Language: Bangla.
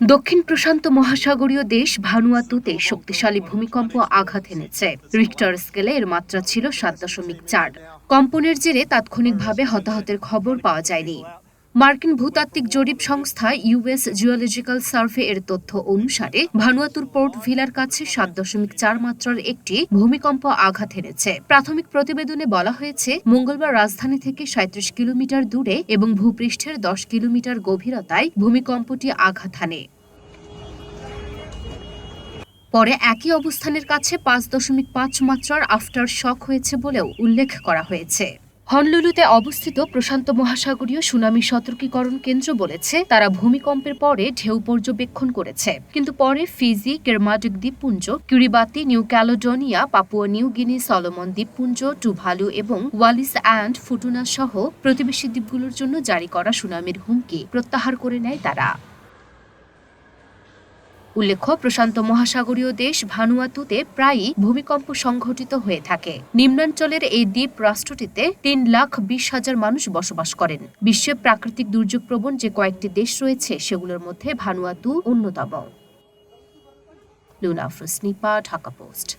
দক্ষিণ প্রশান্ত মহাসাগরীয় দেশ ভানুয়াতুতে শক্তিশালী ভূমিকম্প আঘাত এনেছে। রিক্টার স্কেলে এর মাত্রা ছিল ৭.৪। কম্পনের জেরে তাৎক্ষণিকভাবে হতাহতের খবর পাওয়া যায়নি। মার্কিন ভূতাত্ত্বিক জরিপ সংস্থা ইউএস জিওলজিক্যাল সার্ভে এর তথ্য অনুসারে ভানুয়াতুর পোর্ট ভিলার কাছে ৭.৪ মাত্রার একটি ভূমিকম্প আঘাত এনেছে। প্রাথমিক প্রতিবেদনে বলা হয়েছে, মঙ্গলবার রাজধানী থেকে ৩৭ কিলোমিটার দূরে এবং ভূপৃষ্ঠের ১০ কিলোমিটার গভীরতায় ভূমিকম্পটি আঘাত হানে। পরে একই অবস্থানের কাছে ৫.৫ মাত্রার আফটার শক হয়েছে বলেও উল্লেখ করা হয়েছে। হনলুলুতে অবস্থিত প্রশান্ত মহাসাগরীয় সুনামি সতর্কীকরণ কেন্দ্র বলেছে, তারা ভূমিকম্পের পরে ঢেউ পর্যবেক্ষণ করেছে, কিন্তু পরে ফিজি, কেরমাটিক দ্বীপপুঞ্জ, Kiribati, new Caledonia, Papua New Guinea, Solomon দ্বীপপুঞ্জ, টুভালু এবং ওয়ালিস অ্যান্ড ফুটুনা সহ প্রতিবেশী দ্বীপগুলোর জন্য জারি করা সুনামির হুমকি প্রত্যাহার করে নেয় তারা। উল্লেখ্য, প্রশান্ত মহাসাগরীয় দেশ ভানুয়াতুতে প্রায়ই ভূমিকম্প সংঘটিত হয়ে থাকে। নিম্নাঞ্চলের এই দ্বীপ রাষ্ট্রটিতে ৩,২০,০০০ মানুষ বসবাস করেন। বিশ্বে প্রাকৃতিক দুর্যোগ প্রবণ যে কয়েকটি দেশ রয়েছে, সেগুলোর মধ্যে ভানুয়াতু অন্যতম। লুনা আফরোজ, নিপা, ঢাকা পোস্ট।